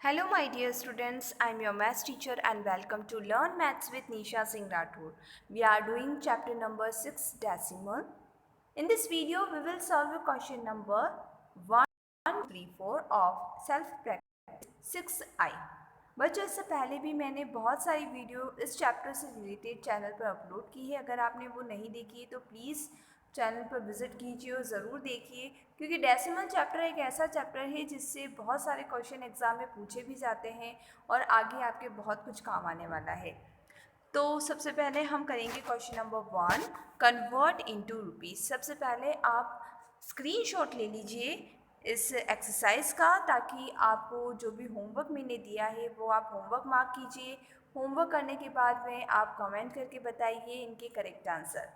Hello my dear students, I am your maths teacher and welcome to Learn Maths with Nisha Singh Rathore. We are doing chapter number 6 decimal. In this video we will solve a question number 134 of self practice 6I. बच्चों इससे पहले भी मैंने बहुत सारी video इस chapter से related channel पर अपलोड की है। अगर आपने वो नहीं देखी है तो प्लीज़ चैनल पर विज़िट कीजिए और ज़रूर देखिए, क्योंकि डेसिमल चैप्टर एक ऐसा चैप्टर है जिससे बहुत सारे क्वेश्चन एग्ज़ाम में पूछे भी जाते हैं और आगे आपके बहुत कुछ काम आने वाला है। तो सबसे पहले हम करेंगे question number 1, convert into rupees. सबसे पहले आप स्क्रीनशॉट ले लीजिए इस एक्सरसाइज का, ताकि आपको जो भी होमवर्क मैंने दिया है वो आप होमवर्क मार्क कीजिए। होमवर्क करने के बाद में आप कमेंट करके बताइए इनके करेक्ट आंसर।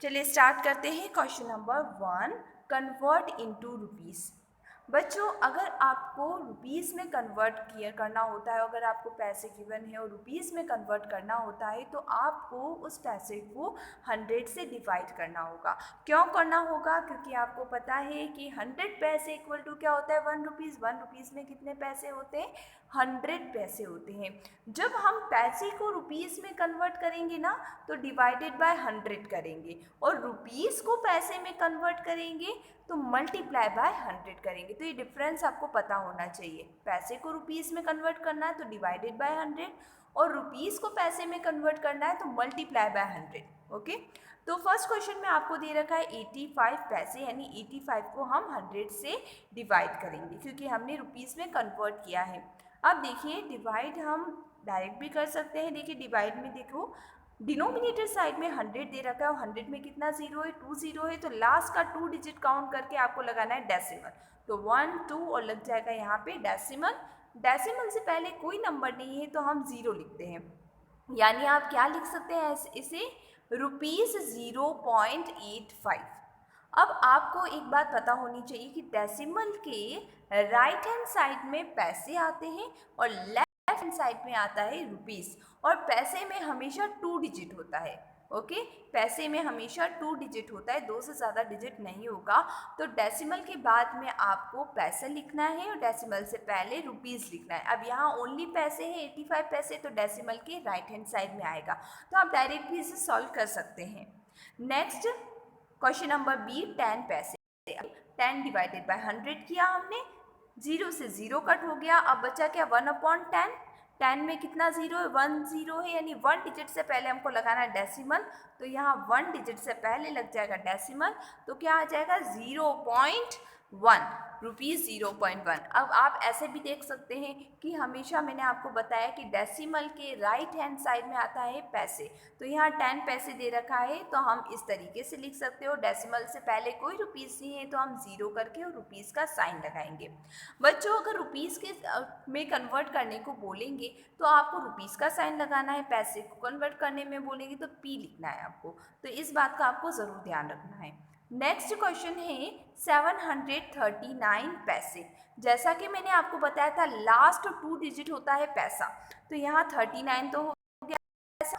चलिए स्टार्ट करते हैं। Question number 1, convert into rupees. बच्चों अगर आपको रुपीज़ में कन्वर्ट किया करना होता है, अगर आपको पैसे गिवन है और रुपीज़ में कन्वर्ट करना होता है तो आपको उस पैसे को 100 से डिवाइड करना होगा। क्यों करना होगा? क्योंकि आपको पता है कि 100 पैसे इक्वल टू क्या होता है 1 रुपीज़। 1 रुपीज़ में कितने पैसे होते हैं? 100 पैसे होते हैं। जब हम पैसे को रुपीज़ में कन्वर्ट करेंगे ना तो डिवाइडेड बाय 100 करेंगे, और रुपीज़ को पैसे में कन्वर्ट करेंगे तो मल्टीप्लाई बाय 100 करेंगे। तो ये डिफरेंस आपको पता होना चाहिए। पैसे को रुपीज़ में कन्वर्ट करना है तो डिवाइडेड बाय 100, और रुपीज़ को पैसे में कन्वर्ट करना है तो मल्टीप्लाई बाय 100। ओके, तो फर्स्ट क्वेश्चन में आपको दे रखा है 85 पैसे, यानी 85 को हम 100 से डिवाइड करेंगे क्योंकि हमने रुपीज़ में कन्वर्ट किया है। अब देखिए डिवाइड हम डायरेक्ट भी कर सकते हैं। देखिए डिवाइड में देखो डिनोमिनेटर साइड में 100 दे रखा है और 100 में कितना जीरो है? 2 जीरो है, तो लास्ट का 2 डिजिट काउंट करके आपको लगाना है डेसिमल। तो 1 2 और लग जाएगा यहाँ पे डेसिमल। डेसिमल से पहले कोई नंबर नहीं है तो हम ज़ीरो लिखते हैं, यानी आप क्या लिख सकते हैं इसे? ₹0.85। अब आपको एक बात पता होनी चाहिए कि डेसिमल के राइट हैंड साइड में पैसे आते हैं और लेफ्ट हैंड साइड में आता है रुपीज़, और पैसे में हमेशा 2 डिजिट होता है। ओके, पैसे में हमेशा 2 डिजिट होता है, 2 से ज़्यादा डिजिट नहीं होगा। तो डेसिमल के बाद में आपको पैसे लिखना है और डेसिमल से पहले रुपीज़ लिखना है। अब यहाँ ओनली पैसे हैं 85 पैसे, तो डेसिमल के राइट हैंड साइड में आएगा। तो आप डायरेक्ट भी इसे सॉल्व कर सकते हैं। नेक्स्ट क्वेश्चन नंबर बी, 10 पैसे। 10 डिवाइडेड बाय 100 किया हमने, 0 से 0 कट हो गया। अब बचा क्या? 1/10। 10 में कितना जीरो है? 1 जीरो है, यानी 1 डिजिट से पहले हमको लगाना है डेसिमल। तो यहाँ 1 डिजिट से पहले लग जाएगा डेसिमल, तो क्या आ जाएगा? 0.1 रुपीज़ 0.1। अब आप ऐसे भी देख सकते हैं कि हमेशा मैंने आपको बताया कि डेसिमल के राइट हैंड साइड में आता है पैसे। तो यहाँ 10 पैसे दे रखा है तो हम इस तरीके से लिख सकते हो। डेसिमल से पहले कोई रुपीज़ नहीं है तो हम ज़ीरो करके और रुपीज़ का साइन लगाएंगे। बच्चों अगर रुपीज़ के में कन्वर्ट करने को बोलेंगे तो आपको रुपीज़ का साइन लगाना है, पैसे को कन्वर्ट करने में बोलेंगे तो पी लिखना है आपको। तो इस बात का आपको ज़रूर ध्यान रखना है। नेक्स्ट क्वेश्चन है 739 पैसे। जैसा कि मैंने आपको बताया था लास्ट 2 डिजिट होता है पैसा, तो यहाँ 39 तो हो गया,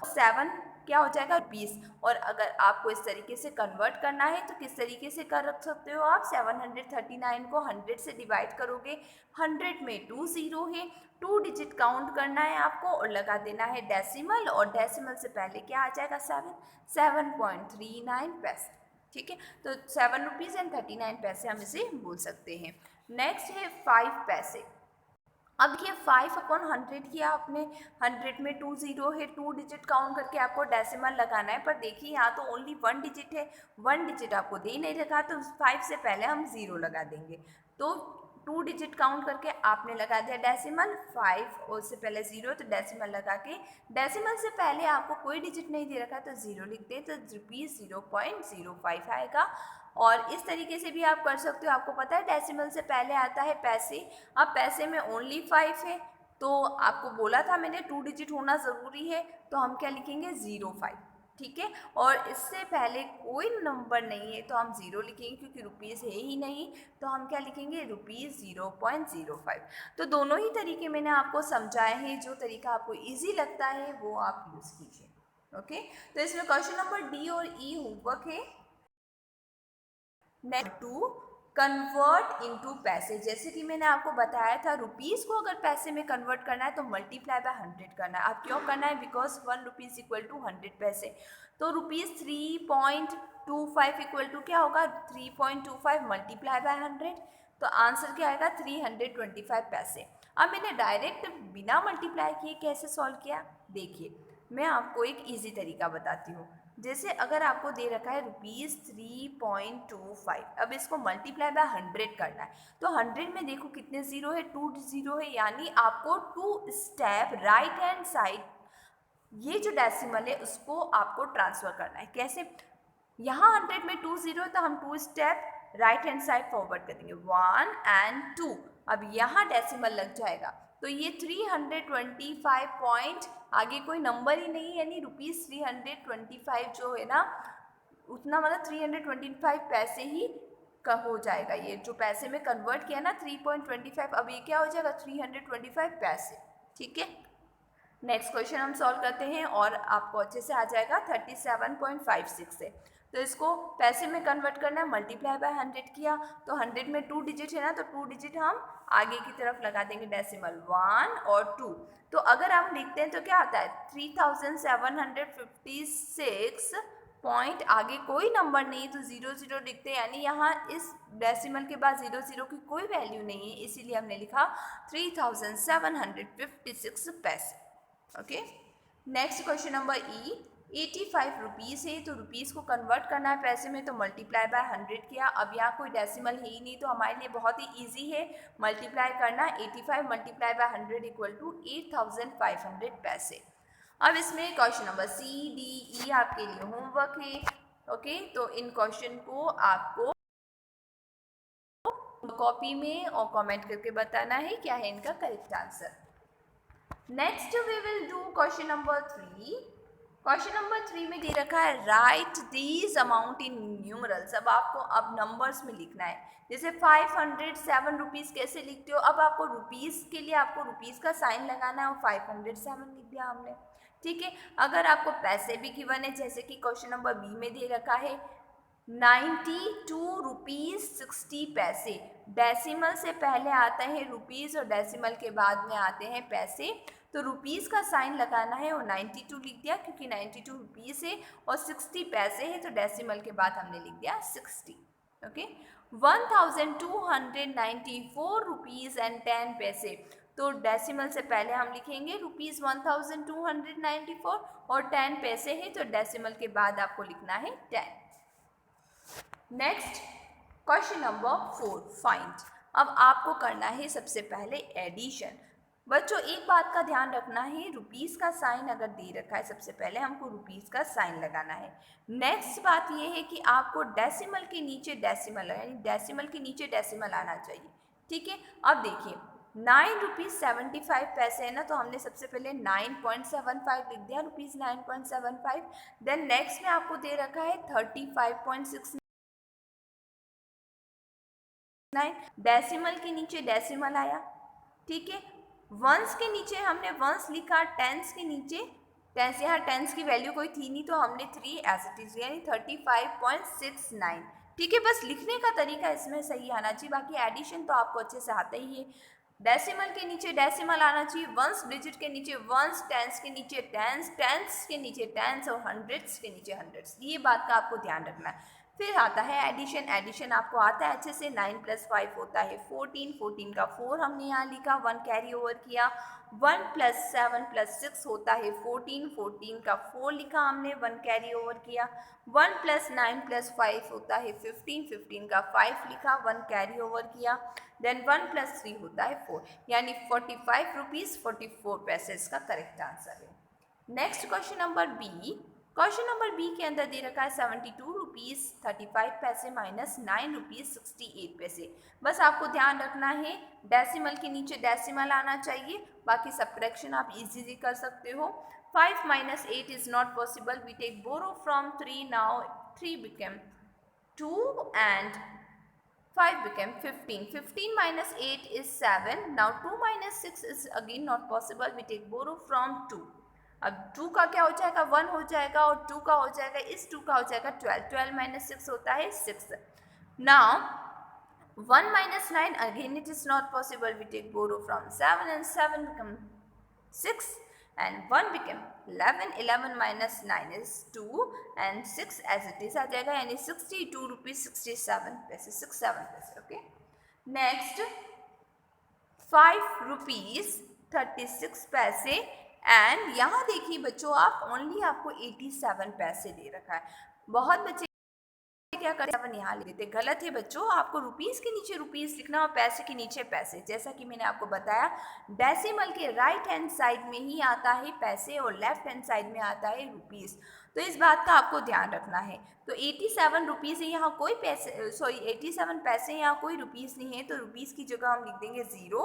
7 क्या हो जाएगा? रुपीज़। और अगर आपको इस तरीके से कन्वर्ट करना है तो किस तरीके से कर रख सकते हो आप? 739 को 100 से डिवाइड करोगे, 100 में 2 ज़ीरो है, 2 डिजिट काउंट करना है आपको और लगा देना है डेसिमल, और डेसिमल से पहले क्या आ जाएगा? 7.39 पैसे। ठीक है, तो 7 रुपीज़ एंड 39 पैसे हम इसे बोल सकते हैं। नेक्स्ट है 5 पैसे। अब देखिए 5/100 किया आपने, 100 में 2 ज़ीरो है, 2 डिजिट काउंट करके आपको डेसिमल लगाना है, पर देखिए यहाँ तो ओनली 1 डिजिट है, 1 डिजिट आपको दे नहीं रखा, तो 5 से पहले हम ज़ीरो लगा देंगे। तो 2 डिजिट काउंट करके आपने लगा दिया डेसिमल, 5 और से पहले ज़ीरो, तो डेसिमल लगा के, डेसिमल से पहले आपको कोई डिजिट नहीं दे रखा तो ज़ीरो लिख दे, तो ₹0.05 आएगा। और इस तरीके से भी आप कर सकते हो। आपको पता है डेसिमल से पहले आता है पैसे। अब पैसे में ओनली 5 है, तो आपको बोला था मैंने 2 डिजिट होना ज़रूरी है, तो हम क्या लिखेंगे? 05। ठीक है, और इससे पहले कोई नंबर नहीं है तो हम ज़ीरो लिखेंगे, क्योंकि रुपीज़ है ही नहीं, तो हम क्या लिखेंगे? ₹0.05। तो दोनों ही तरीके मैंने आपको समझाए हैं, जो तरीका आपको ईजी लगता है वो आप यूज़ कीजिए। ओके, तो इसमें क्वेश्चन नंबर डी और ई होमवर्क है। नेक्स्ट 2, कन्वर्ट इनटू पैसे। जैसे कि मैंने आपको बताया था, रुपीज़ को अगर पैसे में कन्वर्ट करना है तो मल्टीप्लाई बाय 100 करना है। अब क्यों करना है? बिकॉज 1 रुपीज़ इक्वल टू 100 पैसे। तो रुपीज़ 3.25 इक्वल टू क्या होगा? 3.25 मल्टीप्लाई बाय 100। तो आंसर क्या आएगा? 325 पैसे। अब मैंने डायरेक्ट बिना मल्टीप्लाई किए कैसे सॉल्व किया, देखिए मैं आपको एक इजी तरीका बताती हूँ। जैसे अगर आपको दे रखा है रुपीज़ 3.25, अब इसको मल्टीप्लाई बाय 100 करना है। तो 100 में देखो कितने ज़ीरो है? 2 ज़ीरो है, यानी आपको 2 स्टेप राइट हैंड साइड ये जो डेसिमल है उसको आपको ट्रांसफ़र करना है। कैसे? यहाँ 100 में 2 ज़ीरो है तो हम 2 step right hand side forward करेंगे, 1 एंड 2। अब यहाँ डेसिमल लग जाएगा तो ये 325 पॉइंट, आगे कोई नंबर ही नहीं है, यानी रुपीज़ 325 जो है ना उतना, मतलब 325 पैसे ही का हो जाएगा। ये जो पैसे में कन्वर्ट किया ना 3.25, अब ये क्या हो जाएगा? 325 पैसे। ठीक है, नेक्स्ट क्वेश्चन हम सॉल्व करते हैं और आपको अच्छे से आ जाएगा। 37.56 से तो इसको पैसे में कन्वर्ट करना है, मल्टीप्लाई बाय 100 किया तो 100 में 2 डिजिट है ना, तो 2 डिजिट हम आगे की तरफ लगा देंगे डेसिमल 1 और 2। तो अगर हम लिखते हैं तो क्या आता है? 3756 पॉइंट, आगे कोई नंबर नहीं तो 0 0 लिखते हैं, यानी यहाँ इस डेसिमल के बाद 0 0 की कोई वैल्यू नहीं है, इसीलिए हमने लिखा 3756 पैसे। ओके, नेक्स्ट क्वेश्चन नंबर ई। 85 रुपीज़ है तो रुपीज़ को कन्वर्ट करना है पैसे में, तो मल्टीप्लाई बाय 100 किया। अब यहाँ कोई डेसिमल है ही नहीं तो हमारे लिए बहुत ही इजी है मल्टीप्लाई करना। 85 मल्टीप्लाई बाय 100 इक्वल टू 8500 पैसे। अब इसमें question number C D E आपके लिए होमवर्क है। ओके, तो इन क्वेश्चन को आपको कॉपी में और कमेंट करके बताना है क्या है इनका correct answer. Next we will do question number 3। Question number 3 में दे रखा है write these amount in numerals. अब आपको अब नंबर्स में लिखना है। जैसे 507 रुपीज़ कैसे लिखते हो? अब आपको रुपीज़ के लिए आपको रुपीज़ का साइन लगाना है और 507 लिख दिया हमने। ठीक है, अगर आपको पैसे भी गिवन है, जैसे कि क्वेश्चन नंबर बी में दे रखा है 92 रुपीज़ 60 पैसे। डेसिमल से पहले आता है रुपीज़ और डेसिमल के बाद में आते हैं पैसे, तो रुपीज़ का साइन लगाना है और 92 लिख दिया क्योंकि 92 रुपीज़ है और 60 पैसे है, तो डेसिमल के बाद हमने लिख दिया 60। ओके, 1294 रुपीज़ एंड 10 पैसे, तो डेसिमल से पहले हम लिखेंगे रुपीज़ 1294 और 10 पैसे है, तो डेसिमल के बाद आपको लिखना है 10। Next question number 4 find. अब आपको करना है सबसे पहले एडिशन। बच्चों एक बात का ध्यान रखना है, रुपीज़ का साइन अगर दे रखा है सबसे पहले हमको रुपीज़ का साइन लगाना है। नेक्स्ट बात यह है कि आपको डेसिमल के नीचे डेसिमल, यानी डेसिमल के नीचे डेसिमल आना चाहिए। ठीक है, अब देखिए 9 रुपीज़ 75 पैसे है ना, तो हमने सबसे पहले 9.75 लिख दिया, रुपीज़ 9.75। देन नेक्स्ट में आपको दे रखा है 35.69, डेसिमल के नीचे डेसिमल आया। ठीक है, वंस के नीचे हमने वंस लिखा, टेंस के नीचे टेंस, यहाँ टेंस की वैल्यू कोई थी नहीं तो हमने 3 एज इट इज, यानी 35.69। ठीक है, बस लिखने का तरीका इसमें सही आना चाहिए, बाकी एडिशन तो आपको अच्छे से आता ही है। डेसिमल के नीचे डेसिमल आना चाहिए, वंस डिजिट के नीचे वंस, टेंस के नीचे टेंस, टेंस के नीचे टेंस और हंड्रेड्स के नीचे हंड्रेड्स। ये बात का आपको ध्यान रखना है। फिर आता है एडिशन। एडिशन आपको आता है अच्छे से। 9 + 5 होता है 14, 14 का 4 हमने यहाँ लिखा, 1 कैरी ओवर किया। 1 + 7 + 6 होता है 14, 14 का 4 लिखा हमने, 1 कैरी ओवर किया। 1 + 9 + 5 होता है 15, 15 का 5 लिखा, 1 कैरी ओवर किया। देन 1 + 3 होता है 4, यानी 45 रुपीज़ 44 पैसे इसका करेक्ट आंसर है। Next question number B. Question number B के अंदर दे रखा है 72 रुपीज़ 35 पैसे माइनस 9 रुपीज़ 68 पैसे। बस आपको ध्यान रखना है डेसिमल के नीचे डेसिमल आना चाहिए, बाकी सब्ट्रैक्शन आप इजीली कर सकते हो। 5 - 8 is not possible, we take borrow from 3, now 3 became 2 and 5 became 15. 15 - 8 is 7. Now 2 - 6 is again not possible, we take borrow from 2. अब 2 का क्या हो जाएगा? 1 हो जाएगा, और 2 का हो जाएगा, इस 2 का हो जाएगा 12. 12 - 6 होता है 6. Now 1 minus 9, again it is not possible. We take borrow from 7 and 7 become 6 and 1 became 11. 11 minus 9 is 2 and 6 as it is आ जाएगा यानी 62 rupees 67 पैसे 67 पैसे. Okay. Next 5 rupees 36 पैसे एंड यहाँ देखिए बच्चों आप ओनली आपको 87 पैसे दे रखा है. बहुत बच्चे क्या करते हैं यहाँ लिख देते, गलत है बच्चों. आपको रुपीस के नीचे रुपीस लिखना और पैसे के नीचे पैसे. जैसा कि मैंने आपको बताया डेसिमल के राइट हैंड साइड में ही आता है पैसे और लेफ्ट हैंड साइड में आता है रुपीस. तो इस बात का आपको ध्यान रखना है. तो 87 रुपीज़ है, यहाँ कोई पैसे 87 पैसे यहाँ कोई रुपीज़ नहीं है. तो रुपीज़ की जगह हम लिख देंगे 0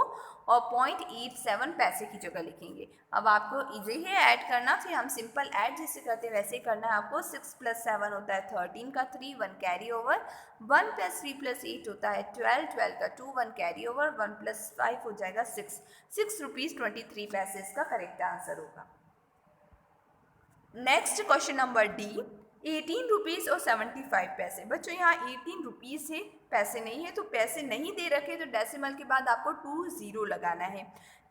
और 0.87 पैसे की जगह लिखेंगे. अब आपको इजी है ऐड करना, फिर हम सिंपल ऐड जैसे करते हैं वैसे ही करना है आपको. 6 + 7 होता है 13 का 3, 1 कैरी ओवर. 1 + 3 + 8 होता है 12, 12 का 2, 1 कैरी ओवर. 1 + 5 हो जाएगा 6. 6 रुपीज़ 23 पैसे इसका करेक्ट आंसर होगा. Next question number D, 18 rupees और 75 पैसे. बच्चों यहाँ 18 रुपीज़ है, पैसे नहीं है. तो पैसे नहीं दे रखे तो डेसिमल के बाद आपको 2 0 लगाना है.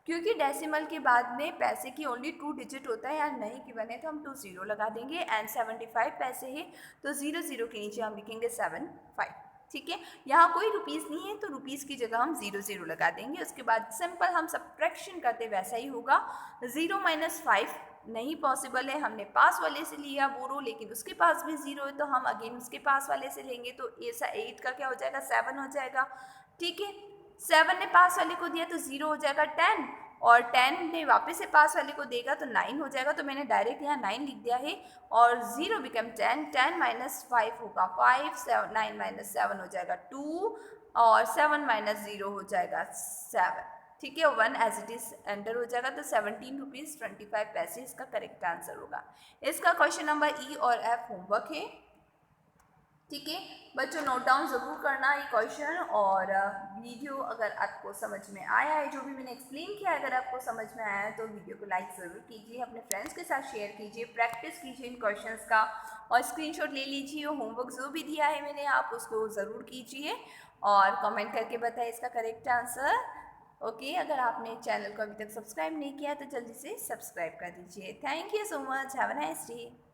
क्योंकि डेसिमल के बाद में पैसे की ओनली 2 डिजिट होता है, यहाँ नहीं गिवन है तो हम 2 0 लगा देंगे. एंड 75 पैसे है तो 0 0 के नीचे हम लिखेंगे 75. ठीक है, यहाँ कोई रुपीज़ नहीं है तो रुपीज़ की जगह हम 0 0 लगा देंगे. उसके बाद सिंपल हम सब्ट्रैक्शन करते वैसा ही होगा. 0 - 5 नहीं पॉसिबल है, हमने पास वाले से लिया बोरो लेकिन उसके पास भी 0 है तो हम अगेन उसके पास वाले से लेंगे. तो ऐसा 8 का क्या हो जाएगा 7 हो जाएगा. ठीक है, 7 ने पास वाले को दिया तो 0 हो जाएगा 10 और 10 ने वापस से पास वाले को देगा तो 9 हो जाएगा. तो मैंने डायरेक्ट यहाँ 9 लिख दिया है और 0 बिकम 10. 10 - 5 होगा 5. 9 - 7 हो जाएगा 2 और 7 - 0 हो जाएगा 7. ठीक है, 1 एज इट इज एंटर हो जाएगा. तो 17 रुपीज़ 25 पैसे इसका करेक्ट आंसर होगा. इसका क्वेश्चन नंबर ई और एफ होमवर्क है. ठीक है बच्चों, नोट डाउन ज़रूर करना ये क्वेश्चन. और वीडियो अगर आपको समझ में आया है, जो भी मैंने एक्सप्लेन किया अगर आपको समझ में आया है तो वीडियो को लाइक ज़रूर कीजिए, अपने फ्रेंड्स के साथ शेयर कीजिए, प्रैक्टिस कीजिए इन क्वेश्चंस का और स्क्रीनशॉट ले लीजिए. होमवर्क जो भी दिया है मैंने आप उसको ज़रूर कीजिए और कमेंट करके बताइए इसका करेक्ट आंसर. ओके, अगर आपने चैनल को अभी तक सब्सक्राइब नहीं किया तो जल्दी से सब्सक्राइब कर दीजिए. Thank you so much. Have a nice day.